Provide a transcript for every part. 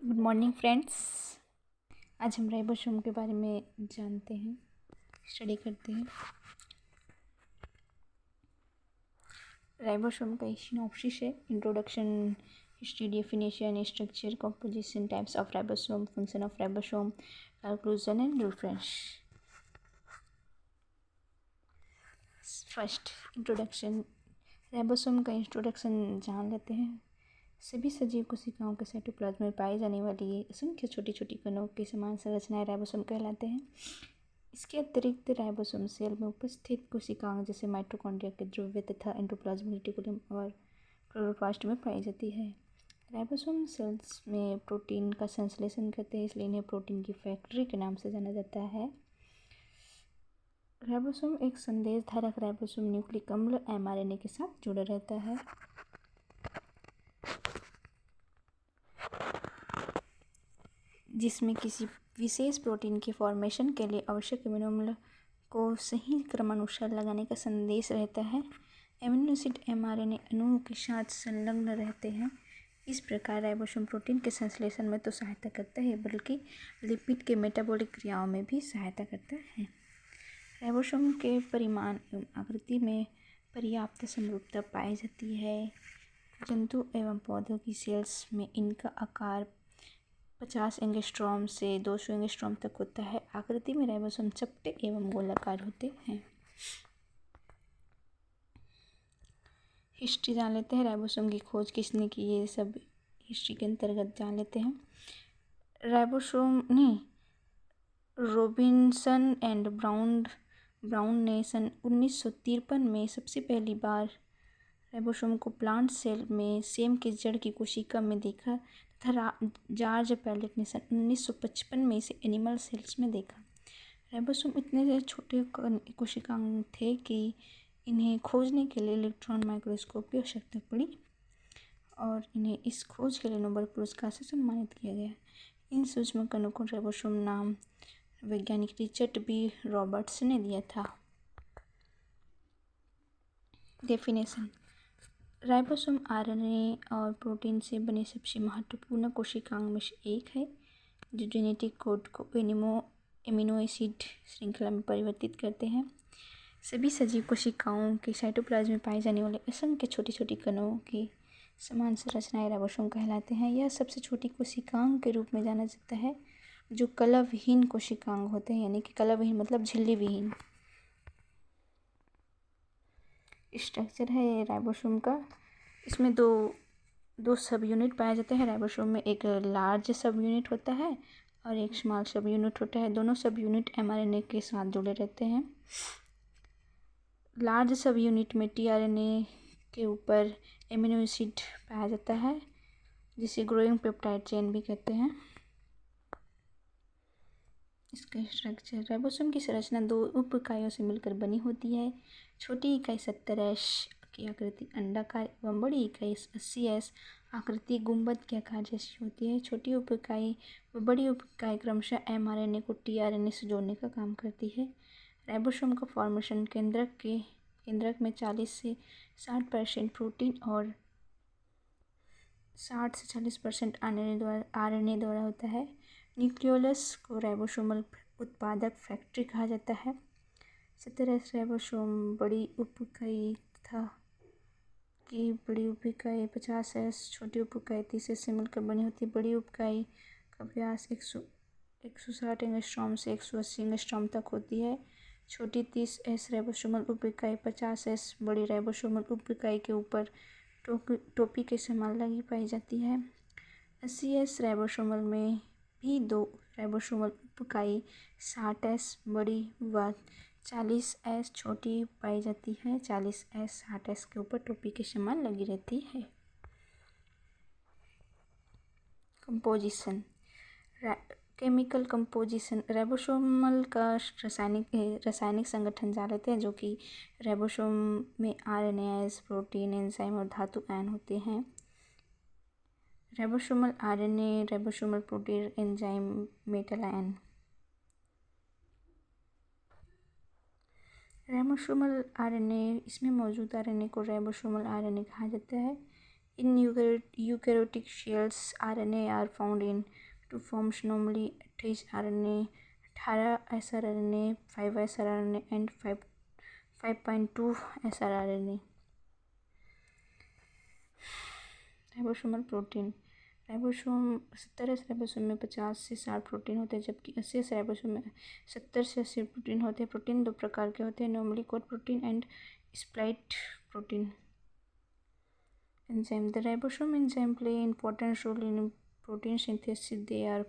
Good morning friends. आज हम ribosome के बारे में जानते हैं, स्टडी करते हैं। राइबोसोम का एक सिनॉप्सिस है। Introduction, history, definition, structure, composition, types of ribosome, function of ribosome, conclusion and reference. First, introduction. Ribosome का इंट्रोडक्शन जान लेते हैं। सभी सजीव कोशिकाओं के साइटोप्लाज्म में पाई जाने वाली असंख्य छोटी छोटी कणों के समान संरचनाएं राइबोसोम कहलाते हैं। इसके अतिरिक्त राइबोसोम सेल में उपस्थित कोशिकाओं जैसे माइटोकॉन्ड्रिया के ध्रुव तथा एंडोप्लाज्मिक रेटिकुलम और क्लोरोप्लास्ट में पाई जाती है। राइबोसोम सेल्स में प्रोटीन का संश्लेषण करते हैं, इसलिए इन्हें प्रोटीन की फैक्ट्री के नाम से जाना जाता है। राइबोसोम एक संदेश धारक राइबोसोम न्यूक्लिक अम्ल mRNA के साथ जुड़ा रहता है। जिसमें किसी विशेष प्रोटीन के फॉर्मेशन के लिए आवश्यक अमीनो अम्ल को सही क्रमानुसार लगाने का संदेश रहता है। एमिनो एसिड mRNA अणुओं के साथ संलग्न रहते हैं। इस प्रकार राइबोसोम प्रोटीन के संश्लेषण में तो सहायता करता है, बल्कि लिपिड के मेटाबॉलिक क्रियाओं में भी सहायता करता है। राइबोसोम के परिमाण एवं आकृति में पर्याप्त समरूपता पाई जाती है। जंतु एवं पौधों की सेल्स में इनका आकार 50 एंगस्ट्रॉम से 200 एंगस्ट्रॉम तक होता है। आकृति में राइबोसोम चपटे एवं गोलाकार होते हैं। हिस्ट्री जान लेते हैं। राइबोसोम की खोज किसने की, ये सब हिस्ट्री के अंतर्गत जान लेते हैं। राइबोसोम ने रॉबिन्सन एंड ब्राउन ने सन 1953 में सबसे पहली बार राइबोसोम को प्लांट सेल में सेम के जड़ की कोशिका में देखा तथा जॉर्ज पैलेट ने सन 1955 में इसे एनिमल सेल्स में देखा। राइबोसोम इतने छोटे कोशिकांग थे कि इन्हें खोजने के लिए इलेक्ट्रॉन माइक्रोस्कोप की आवश्यकता पड़ी और इन्हें इस खोज के लिए नोबेल पुरस्कार से सम्मानित किया गया। इन सूक्ष्म कणों को राइबोसोम नाम वैज्ञानिक रिचर्ड बी रॉबर्ट्स ने दिया था। डेफिनेशन। राइबोसोम आरएनए और प्रोटीन से बने सबसे महत्वपूर्ण कोशिकांग में से एक है, जो जेनेटिक कोड को एमिनो एसिड श्रृंखला में परिवर्तित करते हैं। सभी सजीव कोशिकाओं के साइटोप्लाज्म में पाए जाने वाले असंख्य छोटी छोटी कणों की समान संरचनाएं राइबोसोम कहलाते हैं। यह सबसे छोटी कोशिकांग के रूप में जाना जाता है, जो कलविहीन कोशिकांग होते हैं, यानी कि कलविहीन मतलब झिल्ली विहीन। स्ट्रक्चर है राइबोसोम का। इसमें दो सब यूनिट पाए जाते हैं। राइबोसोम में एक लार्ज सब यूनिट होता है और एक स्मॉल सब यूनिट होता है। दोनों सब यूनिट mRNA के साथ जुड़े रहते हैं। लार्ज सब यूनिट में tRNA के ऊपर एमिनो एसिड पाया जाता है, जिसे ग्रोइंग पेप्टाइड चेन भी कहते हैं। इसका स्ट्रक्चर। राइबोसोम की संरचना 2 उप इकाइयों से मिलकर बनी होती है। छोटी इकाई 70S की आकृति अंडाकार एवं बड़ी इकाई 80S आकृति गुंबद के आकार जैसी होती है। छोटी उप इकाई व बड़ी उप इकाई क्रमशः mRNA को tRNA से जोड़ने का काम करती है। राइबोसोम का फॉर्मेशन केंद्रक में 40 से 60% प्रोटीन और 60 से 40% RNA द्वारा होता है। न्यूक्लियोलस को राइबोसोमल उत्पादक फैक्ट्री कहा जाता है। 70S राइबोसोम बड़ी उप इकाई तथा की बड़ी उप इकाई 50S छोटी उप इकाई 30S से मिलकर बनी होती है। बड़ी उप इकाई का व्यास 160 एंगस्ट्रॉम से 180 एंगस्ट्रॉम तक होती है। छोटी 30S राइबोसोमल उप इकाई 50S बड़ी राइबोसोमल उप इकाई के ऊपर टोपी के समान लगी पाई जाती है। 80S राइबोसोमल में भी 2 राइबोसोमल उप इकाई 60S बड़ी व 40S छोटी पाई जाती है। 40S 60S के ऊपर टोपी के समान लगी रहती है। कंपोजिशन। Chemical composition. राइबोसोमल का रासायनिक संगठन जान लेते हैं, जो कि राइबोसोम में RNAs, प्रोटीन, एंजाइम और धातु आयन होते हैं। Ribosomal RNA, ribosomal protein, enzyme, metal ion. Ribosomal RNA, इसमें मौजूद RNA को राइबोसोमल RNA कहा जाता है। In eukaryotic cells, RNA are found in two forms, normally 28 RNA, 18 sRNA, 5 sRNA and 5.2 sRNA. Ribosomal protein. Ribosome 70 ribosome में 50 से 60 protein होते हैं, जबकि 80 राइबोसोम में 70 से 80 प्रोटीन होते हैं। प्रोटीन दो प्रकार के होते हैं, normally code protein and split protein. Enzyme. The ribosome enzyme play an important role in protein synthesis. They are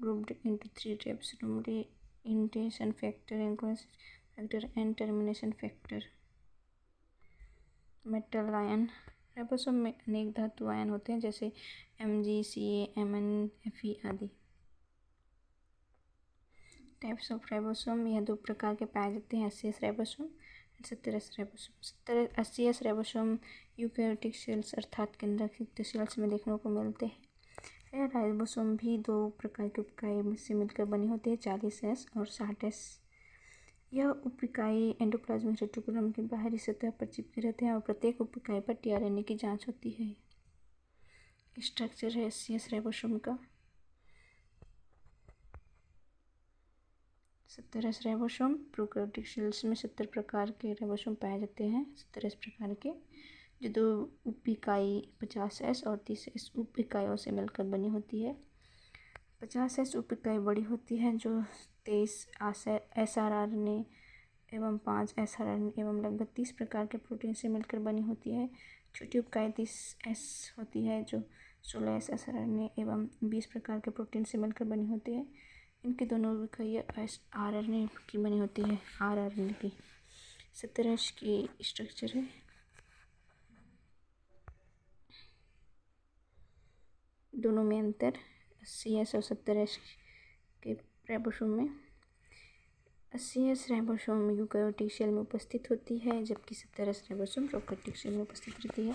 grouped into three types, normally initiation factor, inclusion factor and termination factor. Metal ion. Ribosome में अनेक धातु ion होते हैं, जैसे Mg, Ca, Mn, Fe आदि। Types of ribosome, यह दो प्रकार के पाए जाते हैं, 80 ribosome, 70 ribosome. 80 ribosome eukaryotic cells अर्थात केंद्रक सेल्स में देखने को मिलते हैं। राइबोसोम भी दो प्रकार के उपइकाई से मिलकर बनी होती है, 40S और 60S। यह उपइकाई एंडोप्लाज्मिक रेटिकुलम की बाहरी सतह पर चिपके रहते हैं और प्रत्येक उपइकाई पर टीआरएनए की जांच होती है। स्ट्रक्चर है 80S राइबोसोम का। 70S ribosome. प्रोकैरियोटिक सेल्स में 70 प्रकार के राइबोसोम पाए जाते हैं, 70 प्रकार के, जो दो उपइकाई 50S और 30S उपइकाइयों से मिलकर बनी होती है। 50S उपइकाई बड़ी होती है, जो 23 sRNA एवं 5 sRNA एवं लगभग 30 प्रकार के प्रोटीन से मिलकर बनी होती है। छोटी उपइकाई 30S होती है, जो 16 sRNA एवं 20 प्रकार के प्रोटीन से मिलकर बनी होती है। इनकी दोनों उपइकाई RNA की बनी होती है, rRNA की। 70S की स्ट्रक्चर है। दोनों में अंतर 80S और 70S के राइबोसोम में। 80S राइबोसोम यूकैरियोटिक सेल में उपस्थित होती है, जबकि 70S राइबोसोम प्रोकैरियोटिक सेल में उपस्थित रहती है।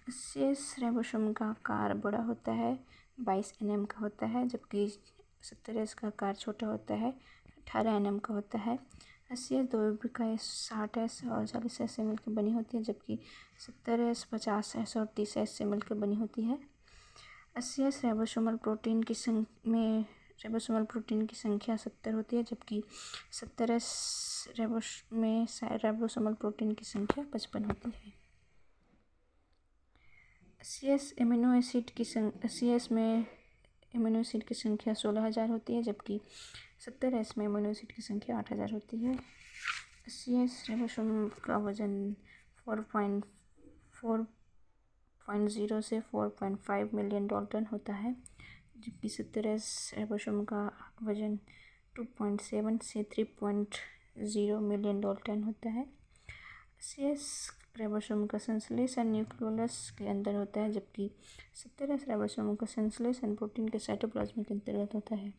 80S राइबोसोम का आकार बड़ा होता है, 22 nm का होता है, जबकि 70S का आकार छोटा होता है, 18 nm का होता है। 80S दो उपइकाई 60S और 40S से मिलकर बनी होती है, जबकि 70S 50S और 30S से मिलकर बनी होती है। 80S राइबोसोमल प्रोटीन की संख्या 70 होती है, जबकि 70S में राइबोसोमल प्रोटीन की संख्या 55 होती है। 80S में एमिनो एसिड की संख्या 16,000 होती है, जबकि 70S में एमिनो एसिड की संख्या 8,000 होती है। 80S राइबोसोम का वजन 4.0 से 4.5 मिलियन डाल्टन होता है, जबकि 70S राइबोसोम का वजन 2.7 से 3.0 मिलियन डाल्टन होता है। 80S राइबोसोम का संश्लेषण न्यूक्लियोलस के अंदर होता है, जबकि 70S राइबोसोम का संश्लेषण प्रोटीन के साइटोप्लाज्म के अंतर्गत होता है।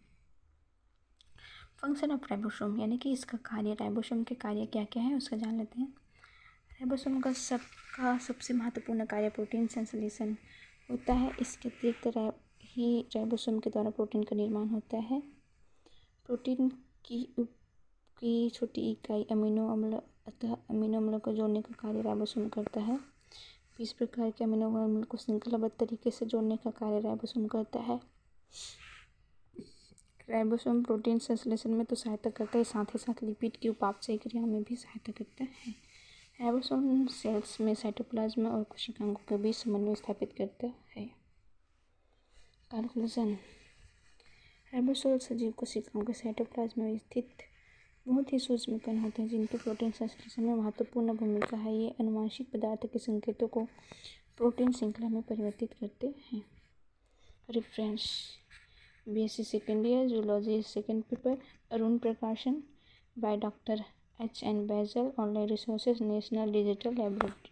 फंक्शन ऑफ राइबोसोम, यानी कि इसका कार्य, राइबोसोम के कार्य क्या क्या है उसका जान लेते हैं। राइबोसोम का सबसे महत्वपूर्ण कार्य प्रोटीन संश्लेषण होता है। इसके अतिरिक्त राइबोसोम के द्वारा प्रोटीन का निर्माण होता है। प्रोटीन की छोटी इकाई अमीनो अम्ल, अतः अमीनो अम्लों को जोड़ने का कार्य राइबोसोम करता है। 20 प्रकार के अमीनो अम्ल को श्रृंखलाबद्ध तरीके से जोड़ने का कार्य राइबोसोम करता है। राइबोसोम प्रोटीन संश्लेषण में तो सहायता करता है, साथ ही साथ लिपिड की उपापचय क्रिया में भी सहायता करता है। राइबोसोम सेल्स में साइटोप्लाज्म और कोशिकाओं के बीच समन्वय स्थापित करता है। कंक्लूजन। राइबोसोम सजीव कोशिकाओं के साइटोप्लाज्म में स्थित बहुत ही सूक्ष्म कण होते हैं, जिनकी प्रोटीन संश्लेषण में महत्वपूर्ण भूमिका है। ये अनुवांशिक पदार्थ के संकेतों को प्रोटीन श्रृंखला में परिवर्तित करते हैं। Reference: BSc second year zoology, second paper, Arun Prakashan, by doctor H.N. Baijal, online resources, national digital library.